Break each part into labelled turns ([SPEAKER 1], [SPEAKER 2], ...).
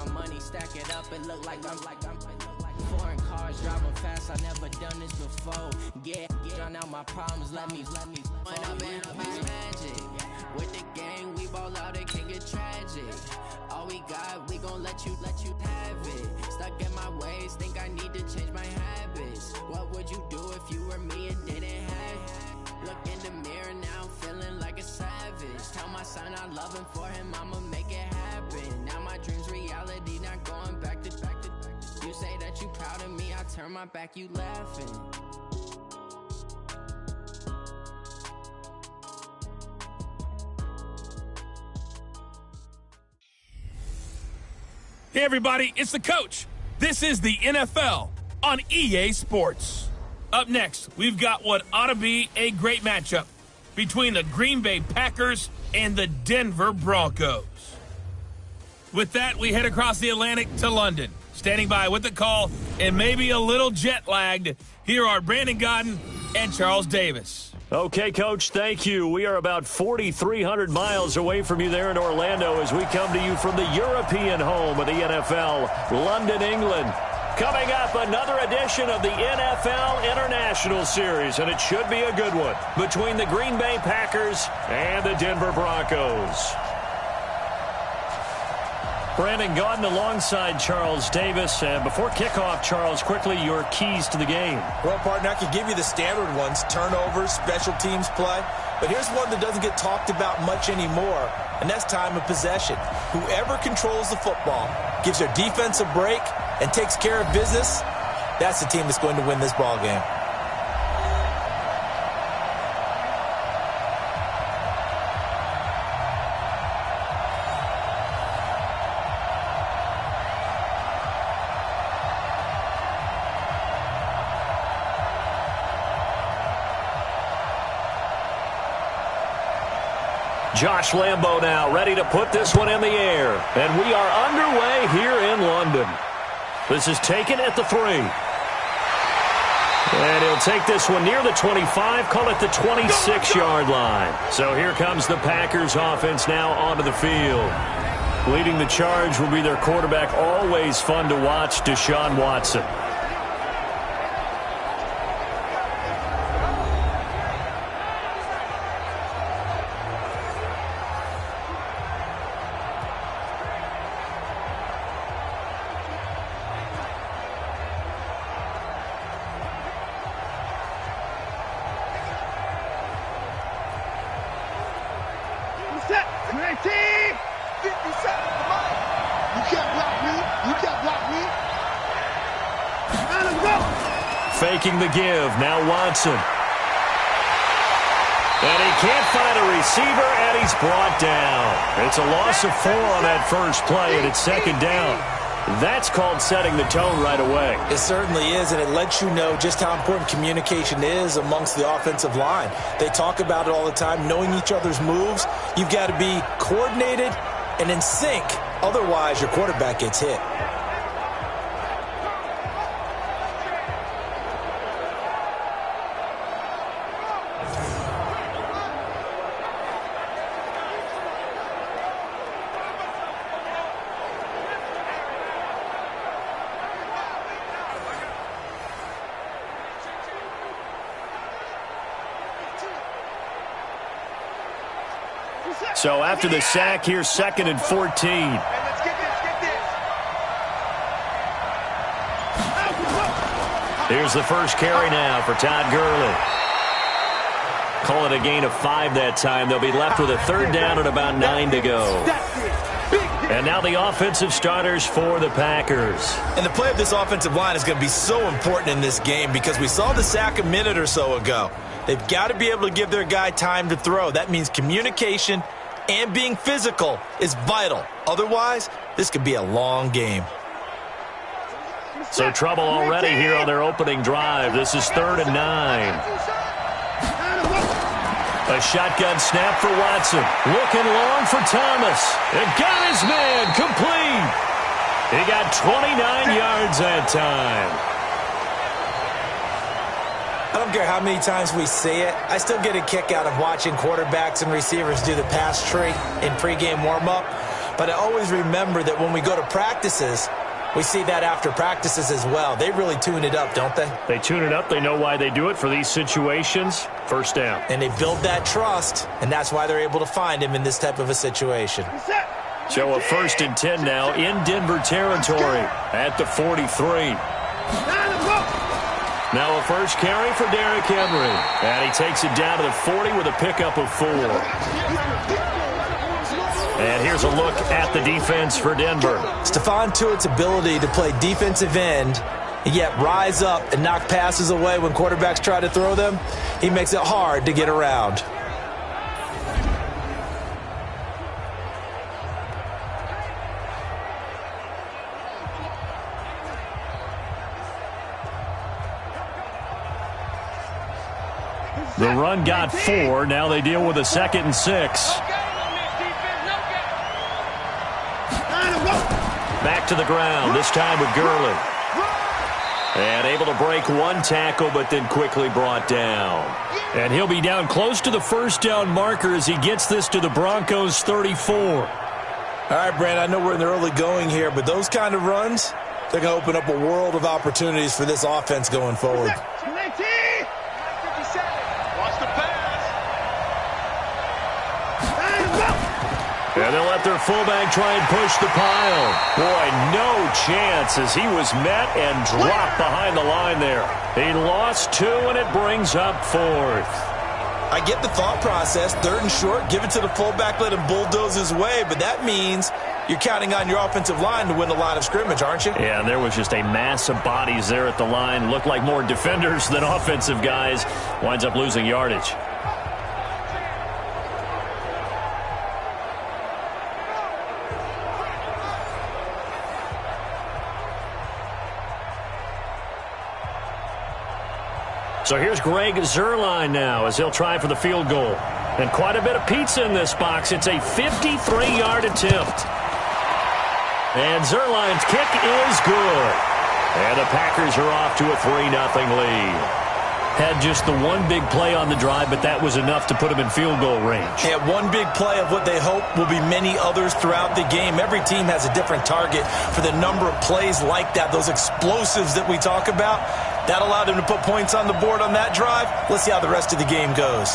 [SPEAKER 1] my money, stack it up, and look like I'm foreign cars, driving fast, I never done this before. Drown out my problems, let me when I'm in a magic. With the gang, we ball out, it can get tragic. All we got, we gon' let you have it. Stuck in my ways, think I need to change my habits. What would you do if you were me and didn't have it? Look in the mirror now, I'm feeling like a savage. Tell my son I love him, for him I'ma make it happen. Now my dream's reality, not going back to. You say that you proud of me, I turn my back, you laughing.
[SPEAKER 2] Hey everybody, it's the coach. This is the NFL on EA Sports. Up next, we've got what ought to be a great matchup between the Green Bay Packers and the Denver Broncos. With that, we head across the Atlantic to London. Standing by with the call and maybe a little jet-lagged, here are Brandon Godden and Charles Davis.
[SPEAKER 3] Okay, Coach, thank you. We are about 4,300 miles away from you there in Orlando as we come to you from the European home of the NFL, London, England. Coming up, another edition of the NFL International Series, and it should be a good one, between the Green Bay Packers and the Denver Broncos. Brandon Gaudin alongside Charles Davis. And before kickoff, Charles, quickly your keys to the game.
[SPEAKER 4] Well, partner, I could give you the standard ones, turnovers, special teams play. But here's one that doesn't get talked about much anymore, and that's time of possession. Whoever controls the football, gives their defense a break, and takes care of business, that's the team that's going to win this ball game.
[SPEAKER 3] Josh Lambo now ready to put this one in the air. And we are underway here in London. This is taken at the 3. And he'll take this one near the 25, call it the 26-yard line. So here comes the Packers offense now onto the field. Leading the charge will be their quarterback, always fun to watch, Deshaun Watson. Faking the give, now Watson. And he can't find a receiver, and he's brought down. It's a loss of 4 on that first play, and it's second down. That's called setting the tone right away.
[SPEAKER 4] It certainly is, and it lets you know just how important communication is amongst the offensive line. They talk about it all the time, knowing each other's moves. You've got to be coordinated and in sync. Otherwise, your quarterback gets hit.
[SPEAKER 3] So after the sack, here's 2nd and 14. Here's the first carry now for Todd Gurley. Call it a gain of 5 that time. They'll be left with a 3rd down and about 9 to go. And now the offensive starters for the Packers.
[SPEAKER 4] And the play of this offensive line is going to be so important in this game because we saw the sack a minute or so ago. They've got to be able to give their guy time to throw. That means communication and being physical is vital. Otherwise, this could be a long game.
[SPEAKER 3] So trouble already here on their opening drive. This is 3rd and 9. A shotgun snap for Watson. Looking long for Thomas. And got his man complete. He got 29 yards that time.
[SPEAKER 4] I don't care how many times we say it, I still get a kick out of watching quarterbacks and receivers do the pass tree in pregame warm-up. But I always remember that when we go to practices, we see that after practices as well. They really tune it up, don't they?
[SPEAKER 3] They tune it up. They know why they do it for these situations. First down.
[SPEAKER 4] And they build that trust, and that's why they're able to find him in this type of a situation.
[SPEAKER 3] So a 1st and 10 now in Denver territory at the 43. Now a first carry for Derrick Henry. And he takes it down to the 40 with a pickup of 4. And here's a look at the defense for Denver.
[SPEAKER 4] Stephon Tuitt's ability to play defensive end and yet rise up and knock passes away when quarterbacks try to throw them, he makes it hard to get around.
[SPEAKER 3] The run got 4. Now they deal with a 2nd and 6. Back to the ground, this time with Gurley. And able to break one tackle, but then quickly brought down. And he'll be down close to the first down marker as he gets this to the Broncos' 34.
[SPEAKER 4] All right, Brandon, I know we're in the early going here, but those kind of runs, they're going to open up a world of opportunities for this offense going forward.
[SPEAKER 3] And they'll let their fullback try and push the pile. Boy, no chance as he was met and dropped behind the line there. He lost 2, and it brings up 4th.
[SPEAKER 4] I get the thought process. 3rd and short, give it to the fullback, let him bulldoze his way, but that means you're counting on your offensive line to win the line of scrimmage, aren't you?
[SPEAKER 3] Yeah, there was just a mass of bodies there at the line. Looked like more defenders than offensive guys. Winds up losing yardage. So here's Greg Zuerlein now as he'll try for the field goal. And quite a bit of pizza in this box. It's a 53-yard attempt. And Zuerlein's kick is good. And the Packers are off to a 3-0 lead. Had just the one big play on the drive, but that was enough to put him in field goal range.
[SPEAKER 4] Yeah, one big play of what they hope will be many others throughout the game. Every team has a different target for the number of plays like that, those explosives that we talk about. That allowed him to put points on the board on that drive. Let's see how the rest of the game goes.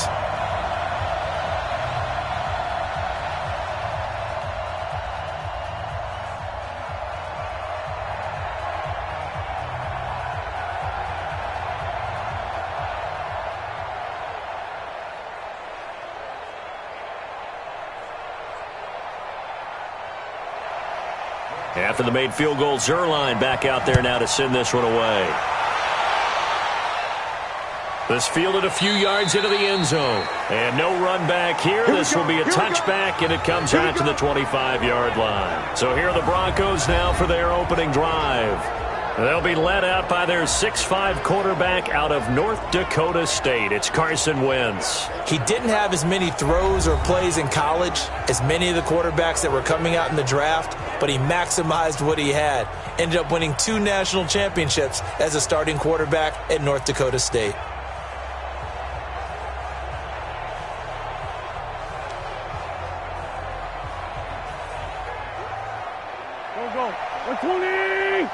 [SPEAKER 3] After the made field goal, Zuerlein back out there now to send this one away. This fielded a few yards into the end zone. And no run back here. This will be a touchback, and it comes out to the 25-yard line. So here are the Broncos now for their opening drive. They'll be led out by their 6'5" quarterback out of North Dakota State. It's Carson Wentz.
[SPEAKER 4] He didn't have as many throws or plays in college as many of the quarterbacks that were coming out in the draft, but he maximized what he had. Ended up winning 2 national championships as a starting quarterback at North Dakota State.
[SPEAKER 5] Go. 120!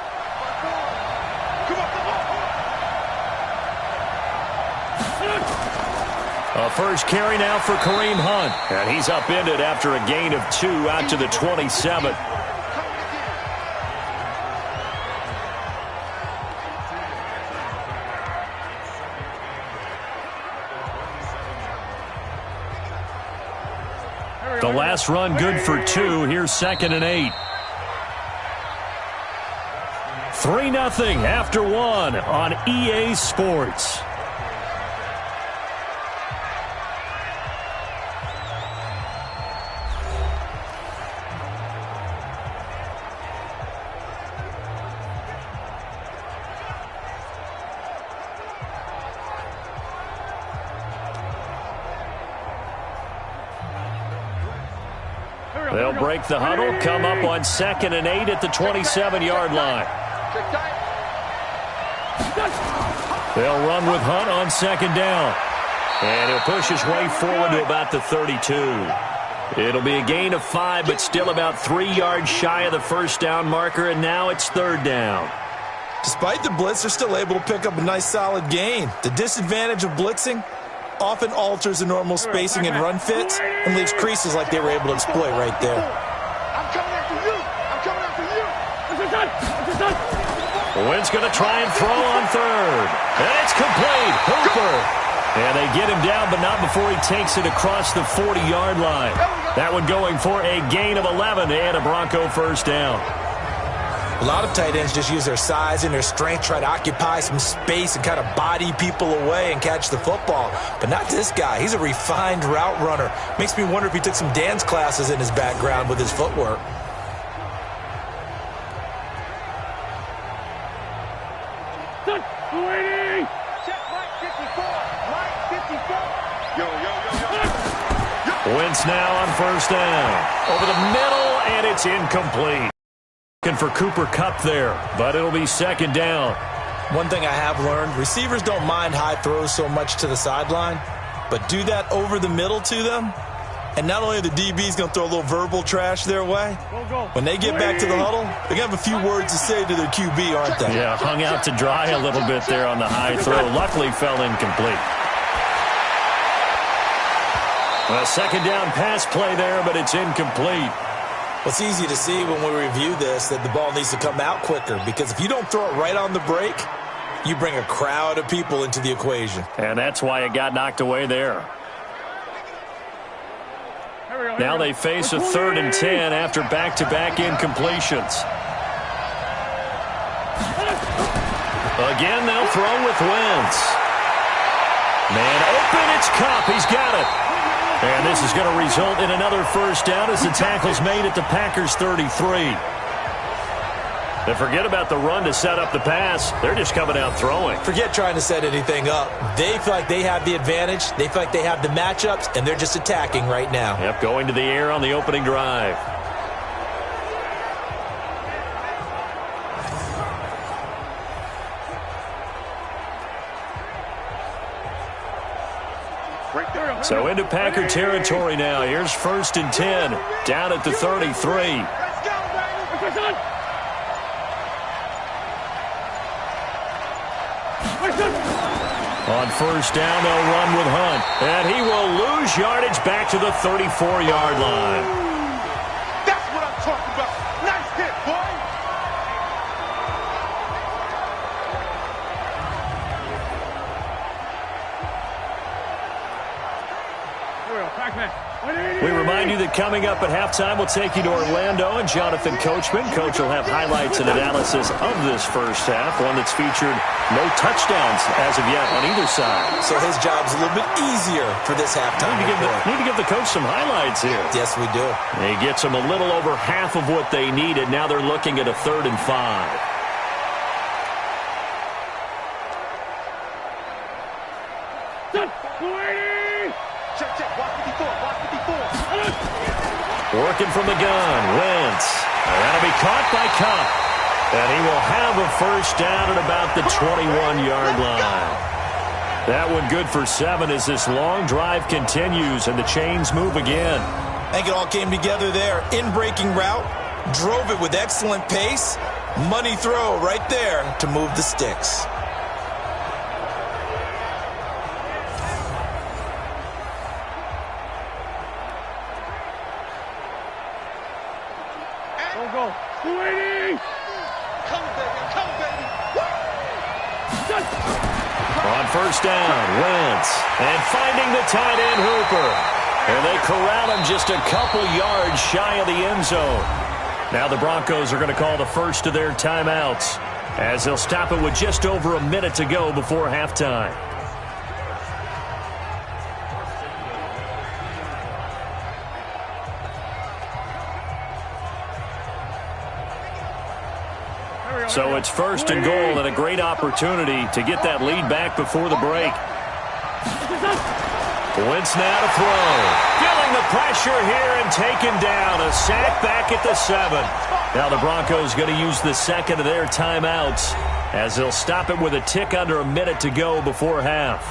[SPEAKER 3] A first carry now for Kareem Hunt. And he's upended after a gain of 2 out to the 27. The last run good for 2. Here's 2nd and 8. 3-0 after 1 on EA Sports. They'll break the huddle, come up on 2nd and 8 at the 27-yard line. They'll run with Hunt on 2nd down. And he'll push his way forward to about the 32. It'll be a gain of 5, but still about 3 yards shy of the first down marker, and now it's third down.
[SPEAKER 4] Despite the blitz, they're still able to pick up a nice solid gain. The disadvantage of blitzing often alters the normal spacing and run fits and leaves creases like they were able to exploit right there.
[SPEAKER 5] I'm coming after you. I'm coming after you. This is done. This is done.
[SPEAKER 3] Wentz going to try and throw on third. And it's complete. Hooper. And they get him down, but not before he takes it across the 40-yard line. That one going for a gain of 11 and a Bronco first down.
[SPEAKER 4] A lot of tight ends just use their size and their strength, try to occupy some space and kind of body people away and catch the football. But not this guy. He's a refined route runner. Makes me wonder if he took some dance classes in his background with his footwork.
[SPEAKER 5] Waiting. Check right 54. Right 54. Yo, yo, yo, yo.
[SPEAKER 3] Wentz now on first down. Over the middle, and it's incomplete. Looking for Cooper Kupp there, but it'll be second down.
[SPEAKER 4] One thing I have learned, receivers don't mind high throws so much to the sideline, but do that over the middle to them, and not only are the DBs going to throw a little verbal trash their way, when they get back to the huddle, they're going to have a few words to say to their QB, aren't they?
[SPEAKER 3] Yeah, hung out to dry a little bit there on the high throw. Luckily fell incomplete. A second down pass play there, but it's incomplete.
[SPEAKER 4] Well, it's easy to see when we review this that the ball needs to come out quicker, because if you don't throw it right on the break, you bring a crowd of people into the equation.
[SPEAKER 3] And that's why it got knocked away there. Now they face a 3rd and 10 after back-to-back incompletions. Again, they'll throw with Wentz. Man open, it's Kupp. He's got it. And this is going to result in another first down as the tackle's made at the Packers' 33. And forget about the run to set up the pass. They're just coming out throwing.
[SPEAKER 4] Forget trying to set anything up. They feel like they have the advantage. They feel like they have the matchups, and they're just attacking right now.
[SPEAKER 3] Yep, going to the air on the opening drive. So into Packer territory now. Here's 1st and 10, down at the 33.
[SPEAKER 5] Let's go, baby.
[SPEAKER 3] On first down, they'll run with Hunt. And he will lose yardage back to the 34-yard line.
[SPEAKER 5] That's what I'm talking about. Nice hit, boy.
[SPEAKER 3] We remind you that coming up at halftime, we'll take you to Orlando and Jonathan Coachman. Coach will have highlights and analysis of this first half, one that's featured no touchdowns as of yet on either side.
[SPEAKER 4] So his job's a little bit easier for this halftime.
[SPEAKER 3] Need to give the coach some highlights here.
[SPEAKER 4] Yes, we do.
[SPEAKER 3] He gets them a little over half of what they needed. Now they're looking at a 3rd and 5. Working from the gun, Wentz. That'll be caught by Kupp. And he will have a first down at about the 21-yard line. That one good for 7 as this long drive continues and the chains move again.
[SPEAKER 4] I think it all came together there. In-breaking route, drove it with excellent pace. Money throw right there to move the sticks.
[SPEAKER 3] On first down, Wentz. And finding the tight end, Hooper. And they corral him just a couple yards shy of the end zone. Now the Broncos are going to call the first of their timeouts as they'll stop it with just over a minute to go before halftime. So it's 1st and goal and a great opportunity to get that lead back before the break. Wentz now to throw. Feeling the pressure here and taken down. A sack back at the 7. Now the Broncos going to use the second of their timeouts as they'll stop it with a tick under a minute to go before half.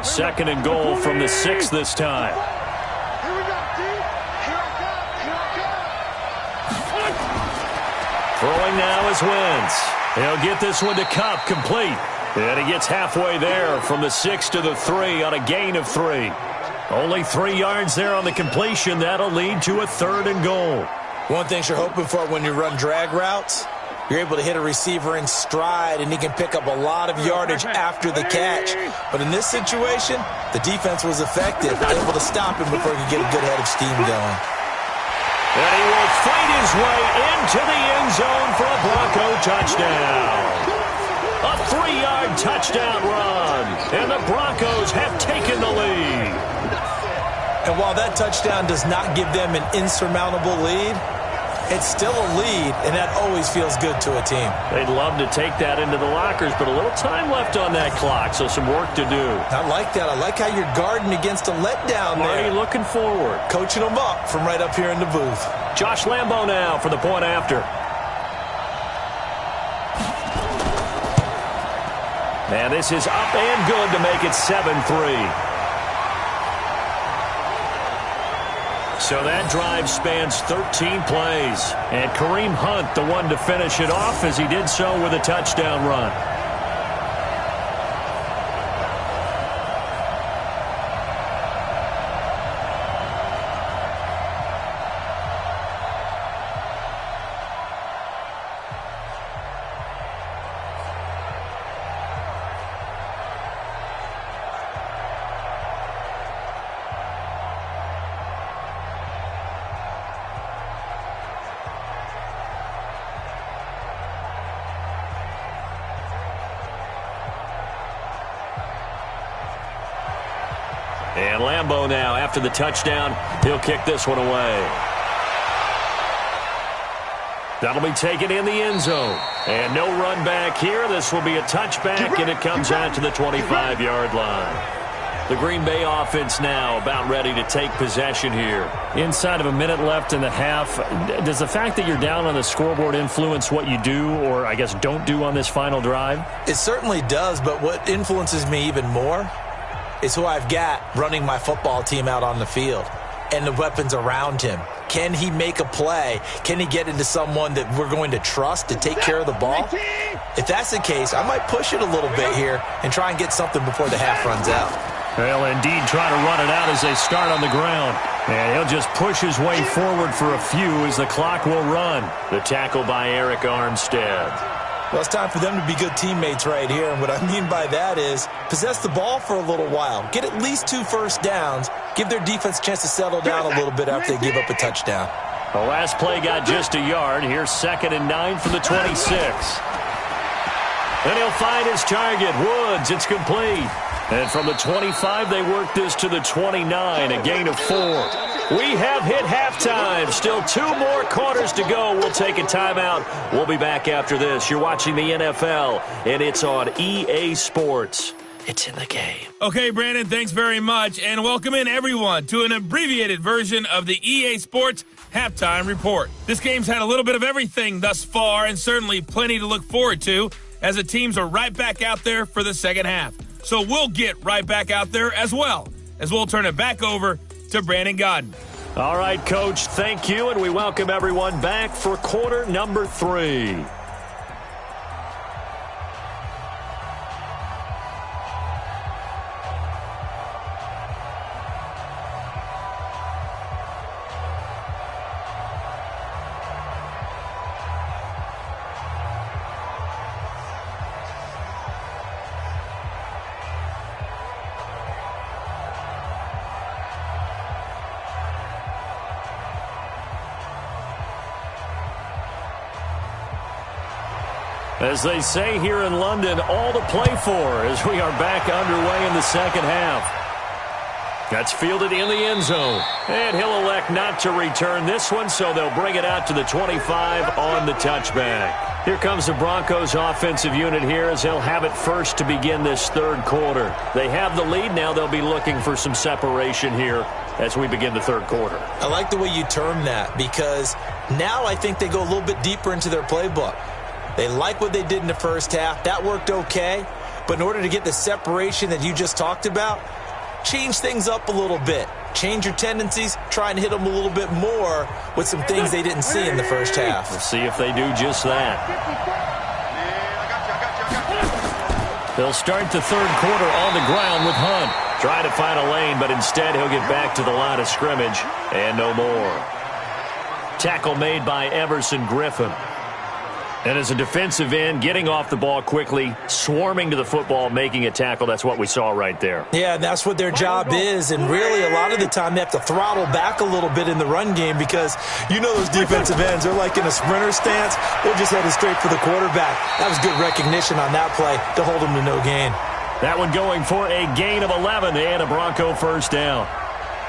[SPEAKER 3] Second and goal from the 6 this time.
[SPEAKER 5] Here we go, D. Here I come.
[SPEAKER 3] Throwing now is Wentz. He'll get this one to Kupp, complete. And he gets halfway there from the 6 to the 3 on a gain of 3. Only 3 yards there on the completion. That'll lead to a 3rd and goal.
[SPEAKER 4] One thing you're hoping for when you run drag routes, you're able to hit a receiver in stride, and he can pick up a lot of yardage after the catch. But in this situation, the defense was effective, able to stop him before he could get a good head of steam going.
[SPEAKER 3] And he will fight his way into the end zone for a Bronco touchdown. A 3-yard touchdown run, and the Broncos have taken the lead.
[SPEAKER 4] And while that touchdown does not give them an insurmountable lead, it's still a lead, and that always feels good to a team.
[SPEAKER 3] They'd love to take that into the lockers, but a little time left on that clock, so some work to do.
[SPEAKER 4] I like that. I like how you're guarding against a letdown there.
[SPEAKER 3] Already looking forward.
[SPEAKER 4] Coaching them up from right up here in the booth.
[SPEAKER 3] Josh Lambo now for the point after. And this is up and good to make it 7-3. So that drive spans 13 plays. And Kareem Hunt, the one to finish it off, as he did so with a touchdown run. And Lambo now, after the touchdown, he'll kick this one away. That'll be taken in the end zone. And no run back here. This will be a touchback, and it comes out to the 25-yard line. The Green Bay offense now about ready to take possession here. Inside of a minute left in the half, does the fact that you're down on the scoreboard influence what you do, or I guess don't do on this final drive?
[SPEAKER 4] It certainly does, but what influences me even more is who I've got running my football team out on the field and the weapons around him. Can he make a play? Can he get into someone that we're going to trust to take care of the ball? If that's the case, I might push it a little bit here and try and get something before the half runs out.
[SPEAKER 3] Well, indeed, try to run it out as they start on the ground. And he'll just push his way forward for a few as the clock will run. The tackle by Eric Armstead.
[SPEAKER 4] Well, it's time for them to be good teammates right here. And what I mean by that is possess the ball for a little while. Get at least 2 first downs. Give their defense a chance to settle down a little bit after they give up a touchdown.
[SPEAKER 3] The last play got just a yard. Here's 2nd and 9 from the 26. Then he'll find his target. Woods, it's complete. And from the 25, they work this to the 29, a gain of 4. We have hit halftime. Still 2 more quarters to go. We'll take a timeout. We'll be back after this. You're watching the NFL, and it's on EA Sports. It's in the game.
[SPEAKER 2] Okay, Brandon, thanks very much. And welcome in, everyone, to an abbreviated version of the EA Sports Halftime Report. This game's had a little bit of everything thus far, and certainly plenty to look forward to, as the teams are right back out there for the second half. So we'll get right back out there as well, as we'll turn it back over to Brandon Godden.
[SPEAKER 3] All right, Coach, thank you, and we welcome everyone back for quarter number 3. As they say here in London, all to play for as we are back underway in the second half. That's fielded in the end zone. And he'll elect not to return this one, so they'll bring it out to the 25 on the touchback. Here comes the Broncos offensive unit here as they'll have it first to begin this third quarter. They have the lead. Now they'll be looking for some separation here as we begin the third quarter.
[SPEAKER 4] I like the way you term that, because now I think they go a little bit deeper into their playbook. They like what they did in the first half. That worked okay. But in order to get the separation that you just talked about, change things up a little bit. Change your tendencies, try and hit them a little bit more with some things they didn't see in the first half.
[SPEAKER 3] We'll see if they do just that. They'll start the third quarter on the ground with Hunt. Trying to find a lane, but instead he'll get back to the line of scrimmage and no more. Tackle made by Everson Griffin. And as a defensive end, getting off the ball quickly, swarming to the football, making a tackle, that's what we saw right there.
[SPEAKER 4] Yeah, and that's what their job is. And really, a lot of the time, they have to throttle back a little bit in the run game because you know those defensive ends, they're like in a sprinter stance. They're just headed straight for the quarterback. That was good recognition on that play to hold them to no gain.
[SPEAKER 3] That one going for a gain of 11 and a Bronco first down.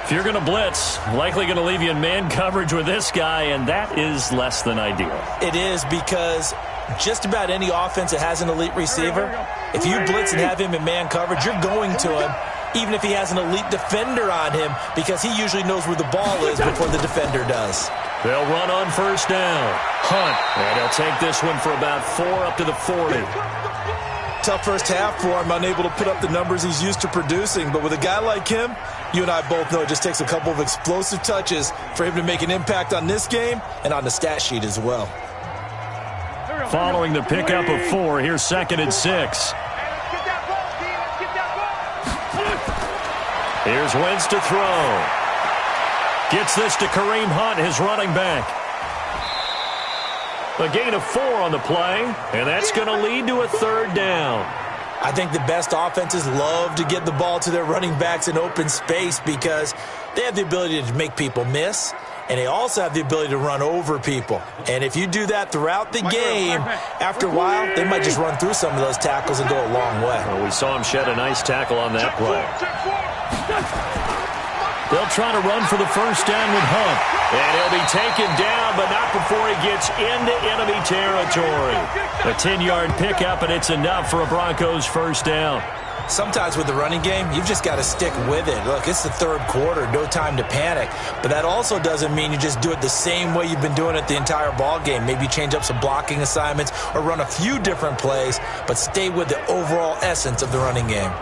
[SPEAKER 3] If you're going to blitz, likely going to leave you in man coverage with this guy, and that is less than ideal.
[SPEAKER 4] It is because just about any offense that has an elite receiver, if you blitz and have him in man coverage, you're going to him, even if he has an elite defender on him, because he usually knows where the ball is before the defender does.
[SPEAKER 3] They'll run on first down. Hunt, and he'll take this one for about 4 up to the 40.
[SPEAKER 4] Tough first half for him, unable to put up the numbers he's used to producing. But with a guy like him, you and I both know it just takes a couple of explosive touches for him to make an impact on this game and on the stat sheet as well.
[SPEAKER 3] Following the pickup of 4, here's 2nd and 6. Here's Wentz to throw. Gets this to Kareem Hunt, his running back. A gain of 4 on the play, and that's going to lead to a 3rd down.
[SPEAKER 4] I think the best offenses love to get the ball to their running backs in open space because they have the ability to make people miss, and they also have the ability to run over people. And if you do that throughout the game, after a while, they might just run through some of those tackles and go a long way.
[SPEAKER 3] Well, we saw him shed a nice tackle on that play. They'll try to run for the first down with Hunt. And he'll be taken down, but not before he gets into enemy territory. A 10-yard pickup, and it's enough for a Broncos first down.
[SPEAKER 4] Sometimes with the running game, you've just got to stick with it. Look, it's the third quarter, no time to panic. But that also doesn't mean you just do it the same way you've been doing it the entire ball game. Maybe change up some blocking assignments or run a few different plays, but stay with the overall essence of the running game.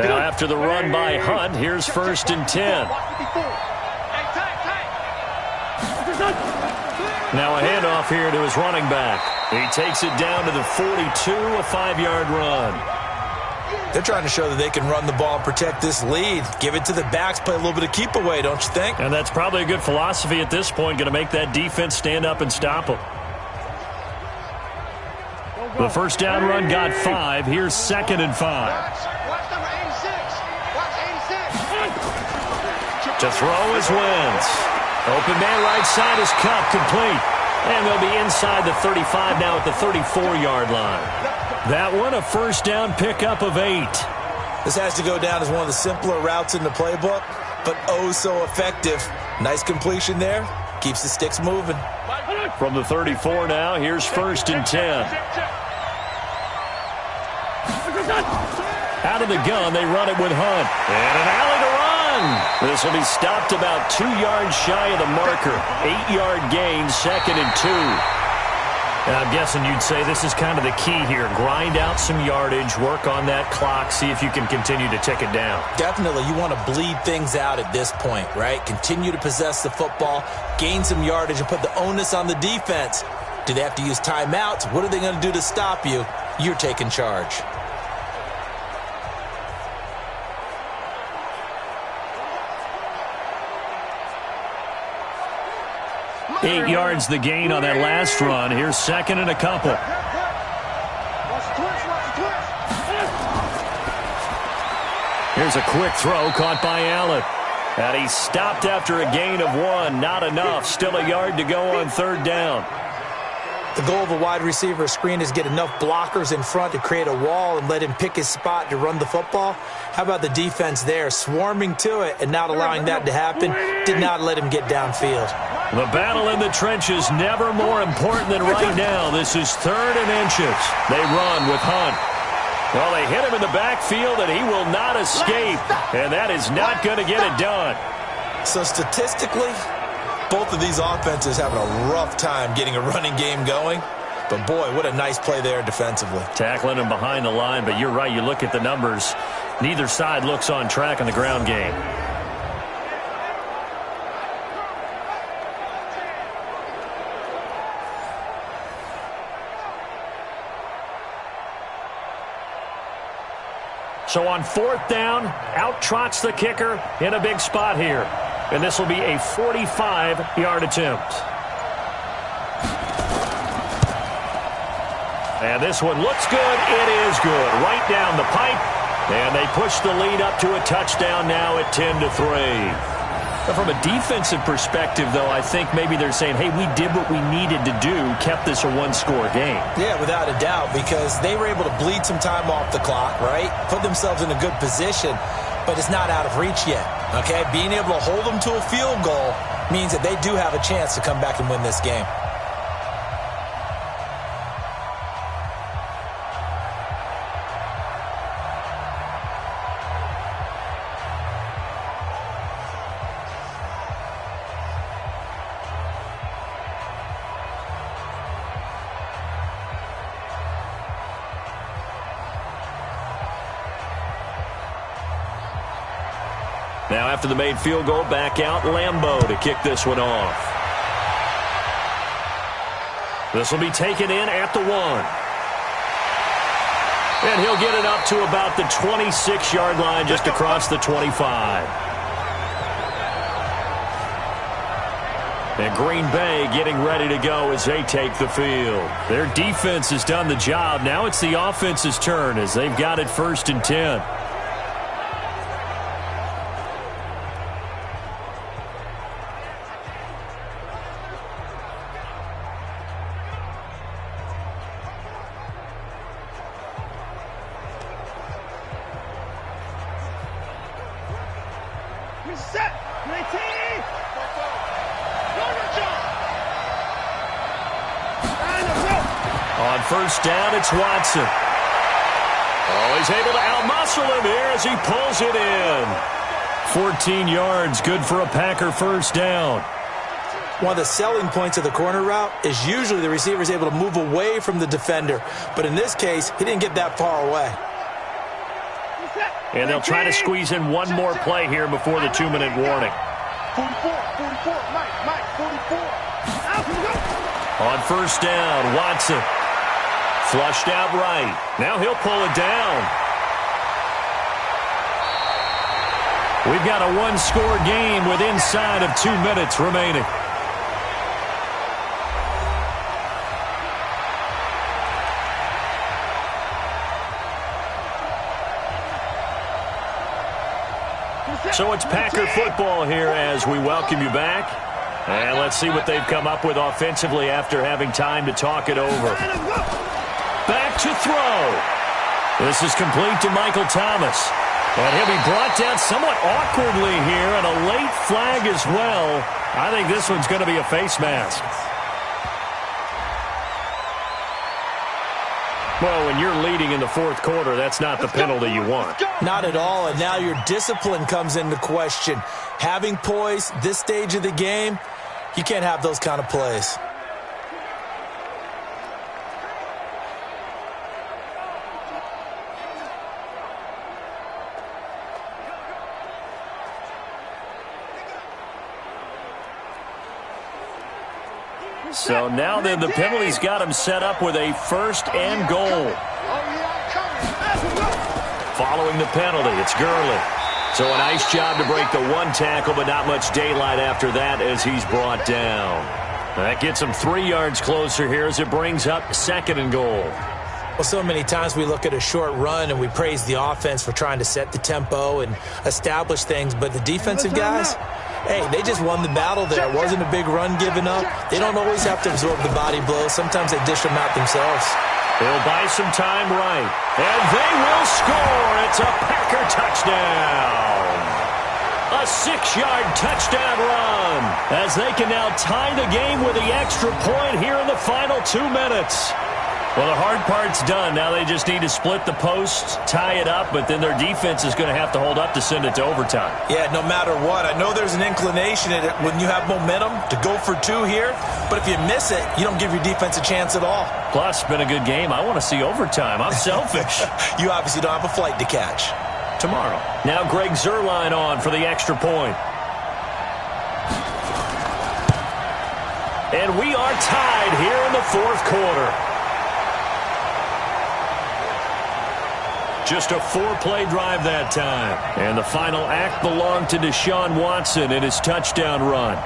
[SPEAKER 3] 10. Now after the run by Hunt, here's 1st and 10. Now a handoff here to his running back. He takes it down to the 42, a 5-yard run.
[SPEAKER 4] They're trying to show that they can run the ball and protect this lead. Give it to the backs, play a little bit of keep away, don't you think?
[SPEAKER 3] And that's probably a good philosophy at this point, going to make that defense stand up and stop them. The first down run got 5. Here's 2nd and 5. To throw is Wentz. Open man right side is Cup, complete. And they'll be inside the 35 now at the 34-yard line. That one, a first down pickup of 8.
[SPEAKER 4] This has to go down as one of the simpler routes in the playbook, but oh so effective. Nice completion there. Keeps the sticks moving.
[SPEAKER 3] From the 34 now, here's 1st and 10. Out of the gun, they run it with Hunt. And an alley to run. This will be stopped about 2 yards shy of the marker. 8-yard gain, 2nd and 2. I'm guessing you'd say this is kind of the key here. Grind out some yardage, work on that clock, see if you can continue to tick it down.
[SPEAKER 4] Definitely. You want to bleed things out at this point, right? Continue to possess the football, gain some yardage, and put the onus on the defense. Do they have to use timeouts? What are they going to do to stop you? You're taking charge.
[SPEAKER 3] 8 yards the gain on that last run. Here's 2nd and a couple. Here's a quick throw caught by Allen. And he stopped after a gain of 1. Not enough. Still a yard to go on 3rd down.
[SPEAKER 4] The goal of a wide receiver screen is get enough blockers in front to create a wall and let him pick his spot to run the football. How about the defense there, swarming to it and not allowing that to happen? Did not let him get downfield.
[SPEAKER 3] The battle in the trenches never more important than right now. This is 3rd and inches. They run with Hunt. Well, they hit him in the backfield, and he will not escape. And that is not going to get it done.
[SPEAKER 4] So statistically, both of these offenses having a rough time getting a running game going. But, boy, what a nice play there defensively.
[SPEAKER 3] Tackling him behind the line, but you're right. You look at the numbers. Neither side looks on track in the ground game. So on 4th down, out trots the kicker in a big spot here. And this will be a 45-yard attempt. And this one looks good. It is good. Right down the pipe. And they push the lead up to a touchdown now at 10-3. Now from a defensive perspective, though, I think maybe they're saying, hey, we did what we needed to do, kept this a one-score game.
[SPEAKER 4] Yeah, without a doubt, because they were able to bleed some time off the clock, right? Put themselves in a good position, but it's not out of reach yet, okay? Being able to hold them to a field goal means that they do have a chance to come back and win this game.
[SPEAKER 3] Now after the made field goal, back out Lambeau to kick this one off. This will be taken in at the 1. And he'll get it up to about the 26-yard line, just across the 25. And Green Bay getting ready to go as they take the field. Their defense has done the job. Now it's the offense's turn as they've got it 1st and 10.
[SPEAKER 5] Set. 19.
[SPEAKER 3] On 1st down, it's Watson. Oh, he's able to outmuscle him here as he pulls it in. 14 yards, good for a Packer 1st down.
[SPEAKER 4] One of the selling points of the corner route is usually the receiver is able to move away from the defender. But in this case, he didn't get that far away.
[SPEAKER 3] And they'll try to squeeze in one more play here before the 2-minute warning.
[SPEAKER 5] 44, Mike, 44.
[SPEAKER 3] On 1st down, Watson. Flushed out right. Now he'll pull it down. We've got a one-score game with inside of 2 minutes remaining. So it's Packer football here as we welcome you back. And let's see what they've come up with offensively after having time to talk it over. Back to throw. This is complete to Michael Thomas. And he'll be brought down somewhat awkwardly here, and a late flag as well. I think this one's going to be a face mask. Well, when you're leading in the 4th quarter, that's not the penalty you want.
[SPEAKER 4] Not at all, and now your discipline comes into question. Having poise this stage of the game, you can't have those kind of plays.
[SPEAKER 3] So now then, the penalty's got him set up with a 1st and goal. Following the penalty, it's Gurley. So a nice job to break the 1 tackle, but not much daylight after that as he's brought down. That gets him 3 yards closer here as it brings up 2nd and goal.
[SPEAKER 4] Well, so many times we look at a short run and we praise the offense for trying to set the tempo and establish things, but the defensive guys, hey, they just won the battle there. It wasn't a big run given up. They don't always have to absorb the body blows. Sometimes they dish them out themselves.
[SPEAKER 3] They'll buy some time right. And they will score. It's a Packer touchdown. A 6-yard touchdown run as they can now tie the game with the extra point here in the final 2 minutes. Well, the hard part's done. Now they just need to split the posts, tie it up, but then their defense is going to have to hold up to send it to overtime.
[SPEAKER 4] Yeah, no matter what. I know there's an inclination in it when you have momentum to go for two here, but if you miss it, you don't give your defense a chance at all.
[SPEAKER 3] Plus, it's been a good game. I want to see overtime. I'm selfish.
[SPEAKER 4] You obviously don't have a flight to catch.
[SPEAKER 3] Tomorrow. Now Greg Zuerlein on for the extra point. And we are tied here in the fourth quarter. Just a 4-play drive that time. And the final act belonged to Deshaun Watson in his touchdown run.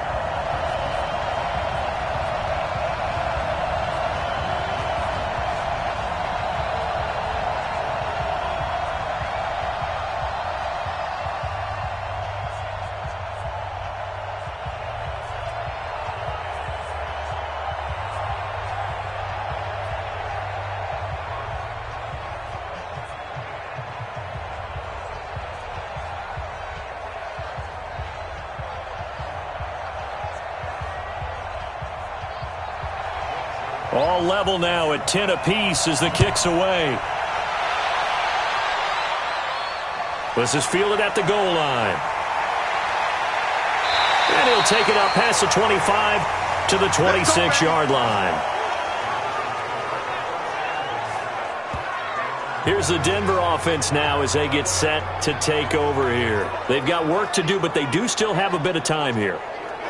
[SPEAKER 3] All level now at 10 apiece as the kick's away. This is fielded at the goal line. And he'll take it up past the 25 to the 26-yard line. Here's the Denver offense now as they get set to take over here. They've got work to do, but they do still have a bit of time here.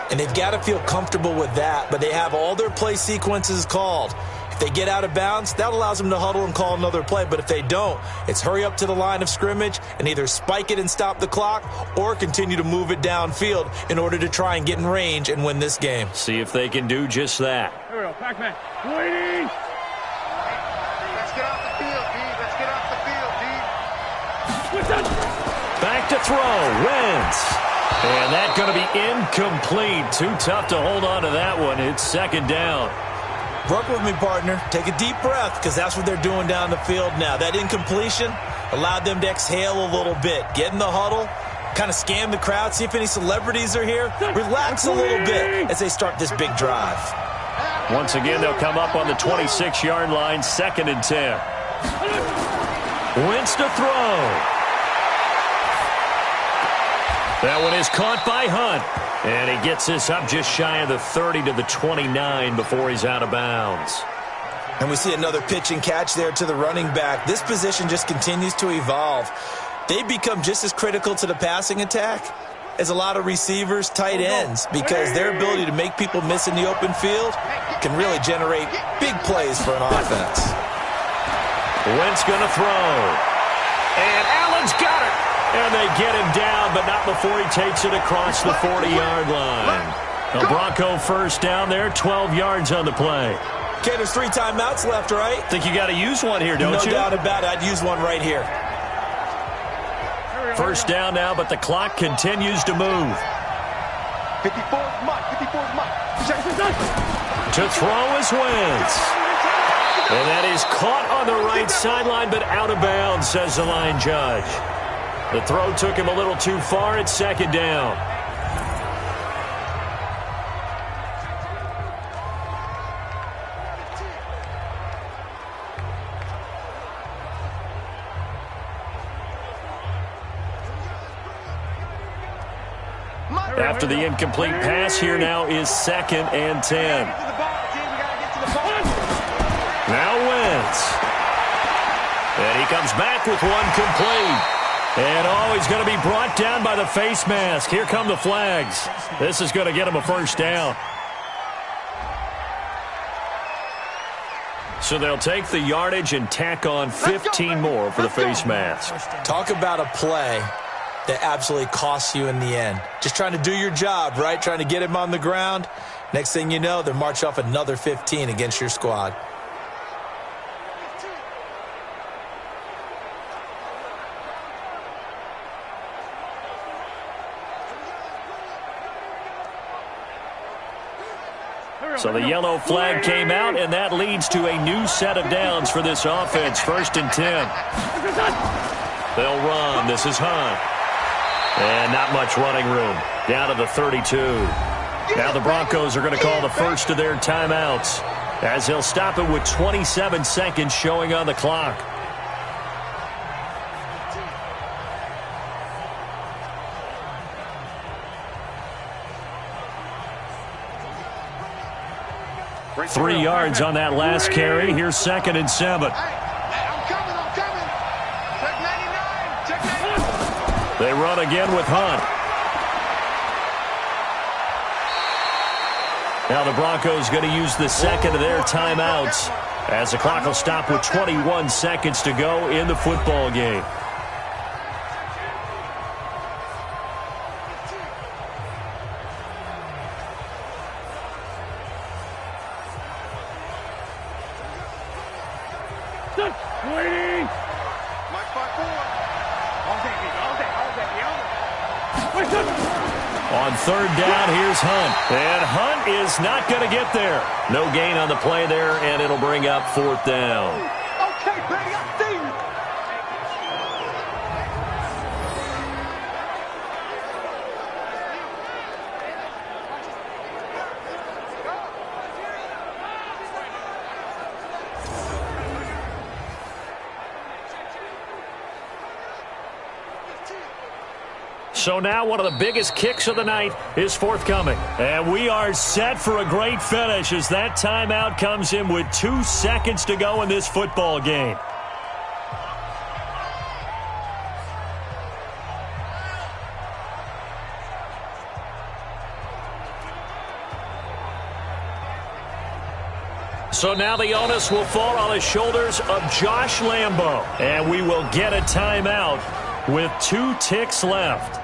[SPEAKER 4] And they've got to feel comfortable with that, but they have all their play sequences called. If they get out of bounds, that allows them to huddle and call another play. But if they don't, it's hurry up to the line of scrimmage and either spike it and stop the clock or continue to move it downfield in order to try and get in range and win this game.
[SPEAKER 3] See if they can do just that.
[SPEAKER 5] Here we go, Pac-Man. Waiting. Let's get off the field, D. Let's get off the field, D.
[SPEAKER 3] Back to throw. Wentz. And that's going to be incomplete. Too tough to hold on to that one. It's second down.
[SPEAKER 4] Work with me, partner. Take a deep breath because that's what they're doing down the field now. That incompletion allowed them to exhale a little bit. Get in the huddle, kind of scan the crowd, see if any celebrities are here. Relax a little bit as they start this big drive.
[SPEAKER 3] Once again, they'll come up on the 26-yard line, 2nd and 10. Wentz to throw. That one is caught by Hunt. And he gets this up just shy of the 30 to the 29 before he's out of bounds.
[SPEAKER 4] And we see another pitch and catch there to the running back. This position just continues to evolve. They become just as critical to the passing attack as a lot of receivers, tight ends, because their ability to make people miss in the open field can really generate big plays for an offense.
[SPEAKER 3] Wentz going to throw. And Allen's got it. And they get him down, but not before he takes it across the 40-yard line. A Bronco first down there, 12 yards on the play.
[SPEAKER 4] Okay, there's 3 timeouts left, right?
[SPEAKER 3] Think you got to use one here, don't you?
[SPEAKER 4] No doubt about it. I'd use one right here.
[SPEAKER 3] First down now, but the clock continues to move.
[SPEAKER 5] 54's Mike. 54's Mike.
[SPEAKER 3] To throw is Wentz. And that is caught on the right sideline, but out of bounds, says the line judge. The throw took him a little too far. It's second down. After the incomplete pass, here now is 2nd and 10. Now Wentz. And he comes back with one complete. And, he's going to be brought down by the face mask. Here come the flags. This is going to get him a first down. So they'll take the yardage and tack on 15 more for the face mask.
[SPEAKER 4] Talk about a play that absolutely costs you in the end. Just trying to do your job, right? Trying to get him on the ground. Next thing you know, they march off another 15 against your squad.
[SPEAKER 3] So the yellow flag came out, and that leads to a new set of downs for this offense. 1st and 10. They'll run. This is Hunt. And not much running room. Down to the 32. Now the Broncos are going to call the first of their timeouts. as he'll stop it with 27 seconds showing on the clock. Three yards on that last carry. Here's 2nd and 7.
[SPEAKER 5] I'm coming. Check 99. Check 99.
[SPEAKER 3] They run again with Hunt. Now the Broncos going to use the second of their timeouts as the clock will stop with 21 seconds to go in the football game.
[SPEAKER 5] Waiting. Mike 5-4.
[SPEAKER 3] On 3rd down, here's Hunt. And Hunt is not going to get there. No gain on the play there, and it'll bring up 4th down.
[SPEAKER 5] Okay, baby, I see you.
[SPEAKER 3] So now one of the biggest kicks of the night is forthcoming. And we are set for a great finish as that timeout comes in with 2 seconds to go in this football game. So now the onus will fall on the shoulders of Josh Lambo. And we will get a timeout with 2 ticks left.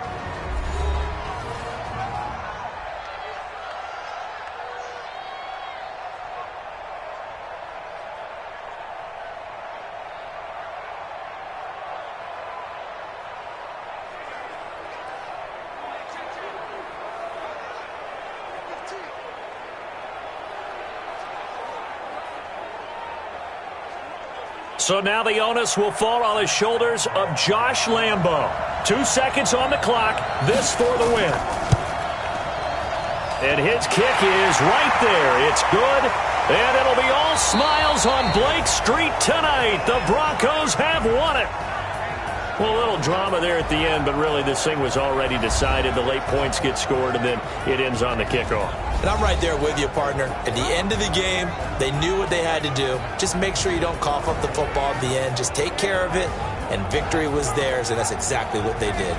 [SPEAKER 3] So now the onus will fall on the shoulders of Josh Lambo. 2 seconds on the clock. This for the win. And his kick is right there. It's good. And it'll be all smiles on Blake Street tonight. The Broncos have won it. Well, a little drama there at the end, but really this thing was already decided. The late points get scored, and then it ends on the kickoff.
[SPEAKER 4] And I'm right there with you, partner. At the end of the game, they knew what they had to do. Just make sure you don't cough up the football at the end. Just take care of it, and victory was theirs, and that's exactly what they did.